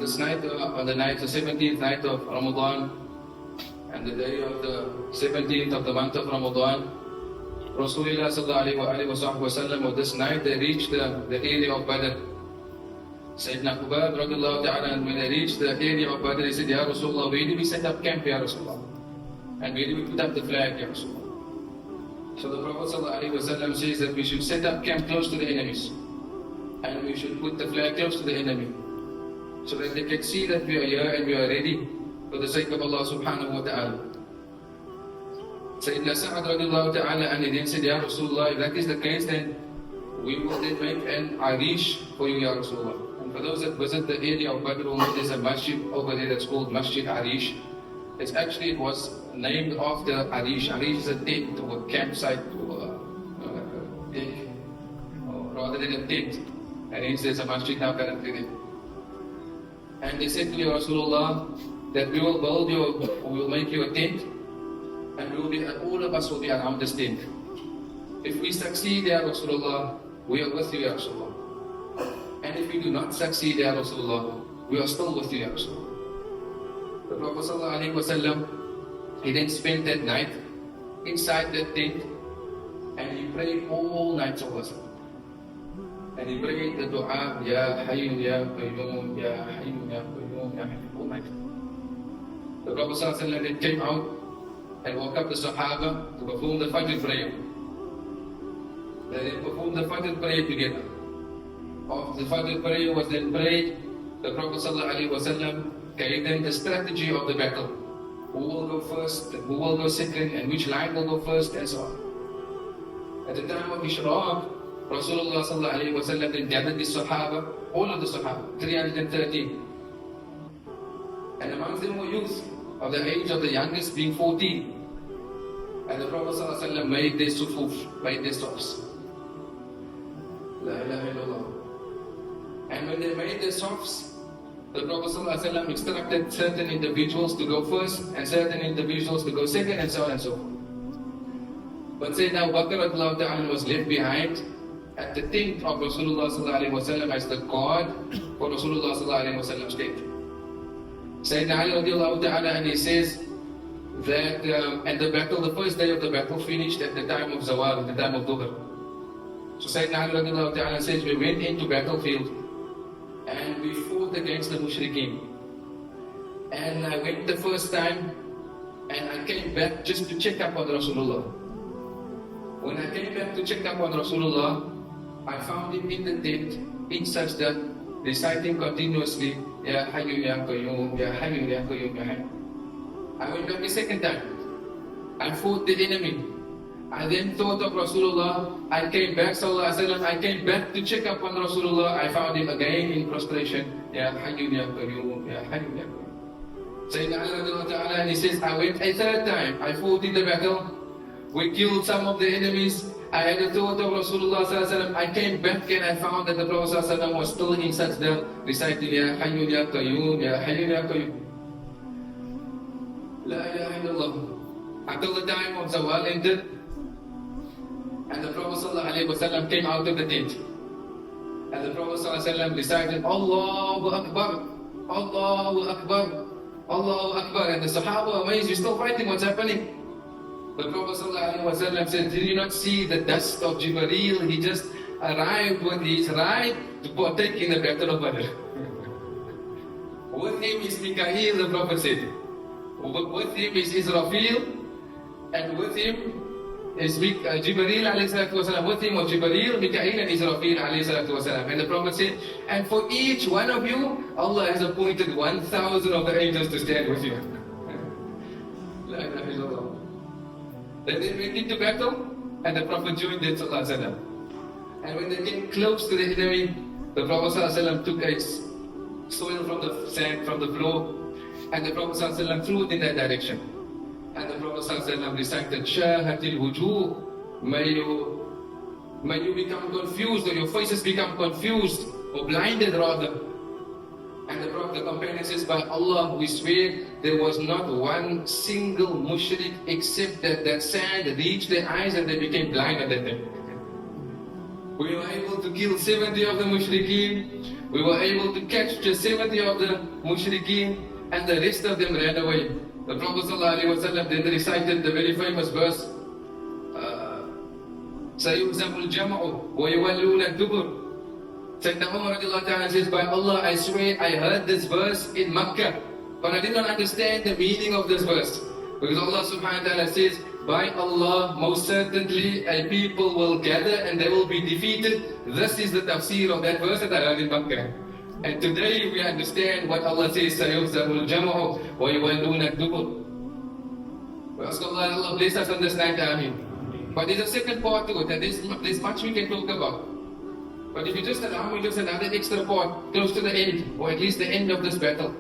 this night, on the night, the 17th night of Ramadan, and the day of the 17th of the month of Ramadan, Rasulullah sallallahu alaihi wasallam, on this night they reached the area of Badr. Sayyidina Ruqayyah radiallahu ta'ala, and when they reached the area of Badr, he said, Ya Rasulullah, where do we set up camp, Ya Rasulullah? And where do we put up the flag, Ya Rasulullah? So the Prophet sallallahu alaihi wasallam says that we should set up camp close to the enemies. And we should put the flag close to the enemy, so that they can see that we are here and we are ready for the sake of Allah subhanahu wa ta'ala. Sayyidina Sa'ad radiallahu ta'ala, and he then said, Ya Rasulullah, if that is the case, then we will then make an arish for you, Ya Rasulullah. And for those that visit the area of Badr, there's a masjid over there that's called Masjid Arish. It was named after Arish. Arish is a tent or a campsite or a deck, or rather than a tent. And hence there's a masjid now currently there. And they said to you, Rasulullah, that we will make you a tent, and all of us will be around this tent. If we succeed, Ya Rasulullah, we are with you, Ya Rasulullah. And if we do not succeed, Ya Rasulullah, we are still with you, Ya Rasulullah. The Prophet sallallahu alaihi wasallam, he then spent that night inside that tent, and he prayed all night of us. And he prayed the dua, Ya Hayyu Ya Qayyum, Ya Hayyu Ya Qayyum, Ya Hayyu, all night. The Prophet sallallahu alaihi wasallam then came out and woke up the Sahaba to perform the Fajr prayer. They then performed the Fajr prayer together. After the Fajr prayer was then prayed, the Prophet ﷺ gave them the strategy of the battle. Who will go first, who will go second, and which line will go first, and so on. At the time of Ishraq, Rasulullah ﷺ then gathered the Sahaba, all of the Sahaba, 313. And amongst them were youth, of the age of the youngest being 14. And the Prophet ﷺ made their sufuf, made their stops. La ilaha illallah. And when they made their softs, the Prophet ﷺ instructed certain individuals to go first and certain individuals to go second, and so on and so forth. But Sayyidina Bakr was left behind at the tent of Rasulullah ﷺ as the guard for Rasulullah ﷺ's tent. Sayyidina Ali radiallahu ta'ala, and he says that and the battle, the first day of the battle finished at the time of Zawal, at the time of Dhuhr. So Sayyidina Ali radiallahu ta'ala says, we went into battlefield and we fought against the mushrikeen. And I went the first time and I came back just to check up on Rasulullah. When I came back to check up on Rasulullah, I found him in the tent in sajda, reciting continuously, Ya Hayyu Ya Qayyum, Ya Hayyu Ya Qayyum, Ya Hayyu. I went back a second time. I fought the enemy. I then thought of Rasulullah. I came back, sallallahu alaihi wasallam. I came back to check up on Rasulullah. I found him again in prostration. Ya Hayyu Ya Qayyum, Ya Hayyu Ya Qayyum. Sayyidina Ali radiallahu ta'ala, and he says, I went a third time. I fought in the battle. We killed some of the enemies. I had a thought of Rasulullah sallallahu alaihi wasallam. I came back and I found that the Prophet sallallahu alaihi wasallam was still in sajda, reciting Ya Hayyu Ya Qayyum, Ya Hayyu Ya Qayyum. La ilaha illallah. Until the time of Zawal ended, and the Prophet ﷺ came out of the tent. And the Prophet ﷺ recited, Allahu Akbar, Allahu Akbar, Allahu Akbar. And the Sahaba were amazed, you're still fighting, what's happening? The Prophet ﷺ said, did you not see the dust of Jibreel? He just arrived with his right to partake in the Battle of Badr. With him is Mikael, the Prophet said. With him is Israfil, and with him is Jibreel alayhi salatu wasalam. With him was Jibreel, Mikael, and Israfil alayhi salatu wasalam. And the Prophet said, and for each one of you, Allah has appointed 1,000 of the angels to stand with you. La ilaha illallah. Then they went into battle, and the Prophet joined them, sallallahu alaihi wasallam. And when they came close to the enemy, the Prophet sallallahu alaihi wasallam took a soil from the sand, from the floor, and the Prophet ﷺ threw it in that direction. And the Prophet ﷺ recited, Shahatil wujuh, may you become confused, or your faces become confused, or blinded rather. And the companion says, by Allah we swear, there was not one single mushrik except that sand reached their eyes and they became blind at that time. We were able to kill 70 of the mushrikeen. We were able to catch just 70 of the mushrikeen, and the rest of them ran away. The Prophet ﷺ then recited the very famous verse, سَيُهْزَمُ الْجَمْعُ وَيُوَلُّونَ الدُّبُرُ. Sayyidina Umar radiallahu ta'ala says, by Allah, I swear I heard this verse in Makkah, but I did not understand the meaning of this verse. Because Allah subhanahu wa ta'ala says, by Allah, most certainly a people will gather and they will be defeated. This is the tafsir of that verse that I heard in Makkah. And today we understand what Allah says, سَيُهْزَمُ الْجَمْعُ وَيُوَلُّونَ الدُّبُرُ. We ask Allah bless us on this night, Ameen. But there's a second part to it, and there's much we can talk about. But if you just allow me just another extra part, close to the end, or at least the end of this battle.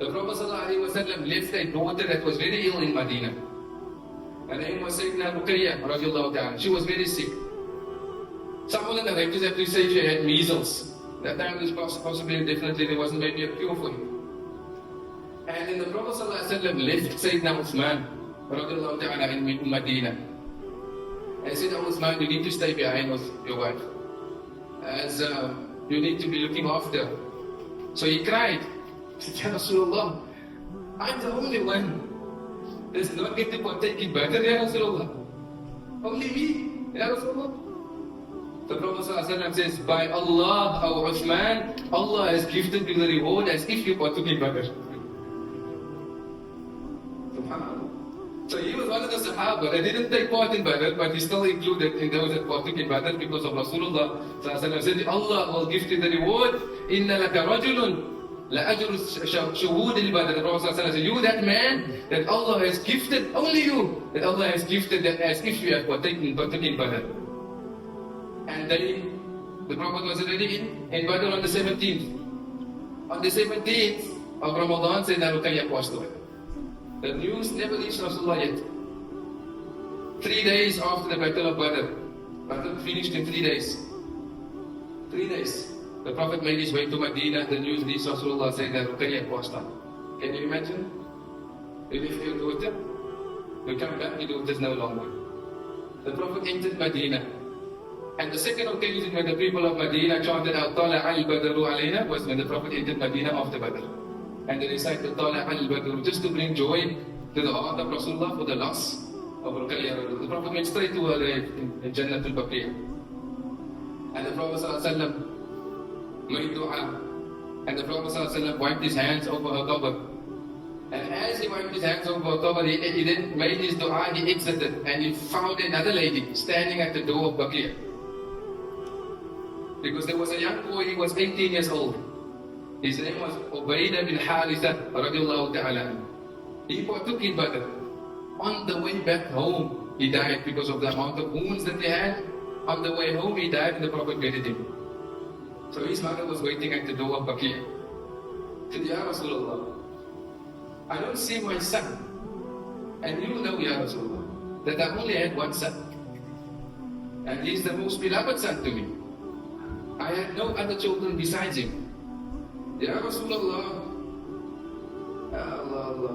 The Prophet ﷺ left a daughter that was very ill in Medina. Her name was Sayyidina Ruqayyah radiallahu ta'ala. She was very sick. Some of the narrators have to say she had measles. That time was possibly, definitely, there wasn't maybe a cure for it. And then the Prophet ﷺ left Sayyidina Uthman radiallahu ta'ala in Medina. And he said, "Oh Uthman, you need to stay behind with your wife, as you need to be looking after." So he cried. He said, "Ya Rasulullah, I'm the only one that's not going to partake in Badr, Ya Rasulullah. Only me, Ya Rasulullah." The Prophet ﷺ says, "By Allah, O Uthman, Allah has gifted you the reward as if you partook in Badr." So he was one of the Sahaba that didn't take part in Badr, but he still included in those that partook in Badr because of Rasulullah said, Allah will give you the reward. Inna laka rajulun la ajru shuhud al-Badr. The Prophet said, you that man that Allah has gifted, only you, that Allah has gifted that as if you have partook in Badr. And the Prophet was already in Badr on the 17th. On the 17th of Ramadan, Sayyidina Ruqayyah passed away. The news never reached Rasulullah yet. 3 days after the Battle of Badr, Badr finished in 3 days. 3 days. The Prophet made his way to Medina, the news reached Rasulullah saying that Ruqayyah passed on. Can you imagine? You leave your daughter, you come back, your daughter is no longer. The Prophet entered Medina. And the second occasion when the people of Medina chanted out Tala al-Badru alayna was when the Prophet entered Medina after Badr. And they recited Tala al-Badr just to bring joy to the heart of Rasulullah for the loss of Ruqayyah. The Prophet went straight to her grave in Jannatul Baqiyah. And the Prophet ﷺ made dua. And the Prophet ﷺ wiped his hands over her qabr. And as he wiped his hands over her qabr, he then made his dua, he exited. And he found another lady standing at the door of Baqiyah. Because there was a young boy, he was 18 years old. His name was Ubaydah bin Haritha radiallahu ta'ala. He partook in Badr. On the way back home, he died because of the amount of wounds that he had. On the way home, he died and the Prophet buried him. So his mother was waiting at the door of Baqiyah. He said, Ya Rasulullah, I don't see my son. And you know, Ya Rasulullah, that I only had one son. And he's the most beloved son to me. I had no other children besides him. Ya Rasulullah, Allah.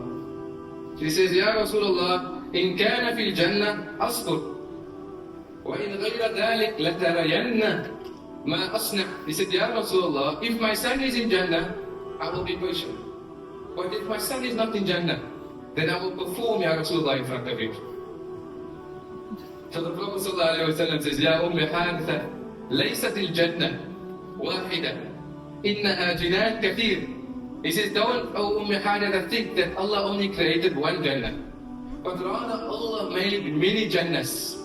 She says, Ya Rasulullah, in kana fil jannah asbur, wa in ghayra dhalik latarayanna ma asna. He said, Ya Rasulullah, if my son is in Jannah, I will be patient. But if my son is not in Jannah, then I will perform, Ya Rasulullah, in front of you. So the Prophet ﷺ says, Ya Ummi Haritha, laysat al-Jannah wahida. Innaha jinan kathir. He says, don't, O Haritha, think that Allah only created one Jannah, but rather Allah made many Jannahs.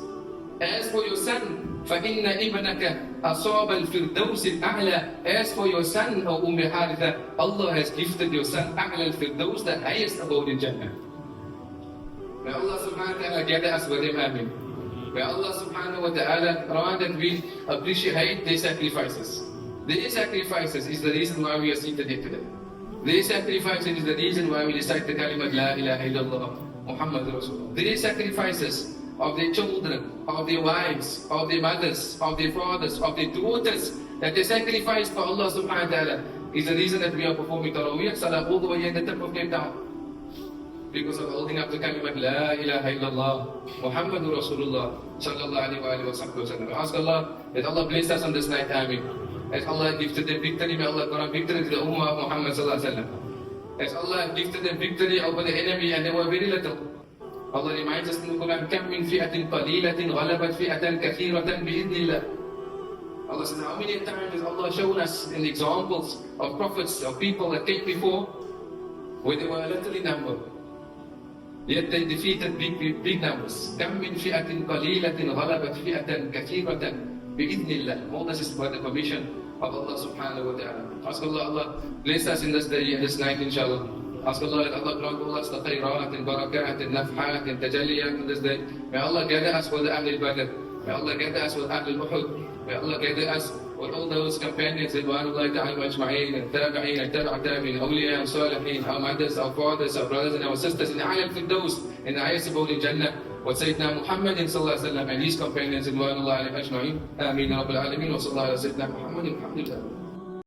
As for your son, فَإِنَّ إِبْنَكَ أَصَابَ الْفِرْدَوْسِ الْأَعْلَى. As for your son, O Haritha, Allah has gifted your son أَعْلَى الْفِرْدَوْسِ, the highest abode in Jannah. May Allah subhanahu wa ta'ala gather us with him, Ameen. May Allah subhanahu wa ta'ala grant that we appreciate their sacrifices. Their sacrifices is the reason why we are seated here today. Their sacrifices is the reason why we recite the kalimat La ilaha illallah Muhammad Rasulullah. Their sacrifices of their children, of their wives, of their mothers, of their fathers, of their daughters, that they sacrifice for Allah subhanahu wa ta'ala is the reason that we are performing Taraweeh Salah all the way in the tip of Cape Town. because of holding up the kalimat La ilaha illallah Muhammadur Rasulullah sallallahu alaihi wasallam. Ask Allah that Allah bless us on this night. Ameen. As Allah gifted them victory, may Allah grant victory to the Ummah of Muhammad sallallahu alaihi wasallam. As Allah gifted them victory over the enemy and they were very little. Allah reminds us in the Quran, كم من فئة قليلة غلبت فئة كثيرة بإذن الله. Allah says, how many times has Allah shown us in the examples of prophets, of people that came before, where they were little in number, yet they defeated big numbers. كم من فئة قليلة غلبت فئة كثيرة بإذن الله. All this is by the permission of Allah subhanahu wa ta'ala. Ask Allah bless us in this day and this night, inshallah. Ask Allah that Allah grant all us the khairat and barakat and nafhat and tajalliyat in this day. May Allah gather us with the Ahl al-Badr. May Allah gather us with Ahl al-Uhud. May Allah gather us with all those companions Ridwanullahi ta'ala ajma'een and tabi'een and tabi'in, awliya and salihin, our mothers, our fathers, our brothers and our sisters in the A'la al-Firdaus, in the highest abode in Jannah, with Sayyidina Muhammad sallallahu alaihi wasallam and his companions Ridwanullahi ajma'een. Ameen ya Rabbil Alameen wa sallallahu ala Sayyidina Muhammad alhamdulillah.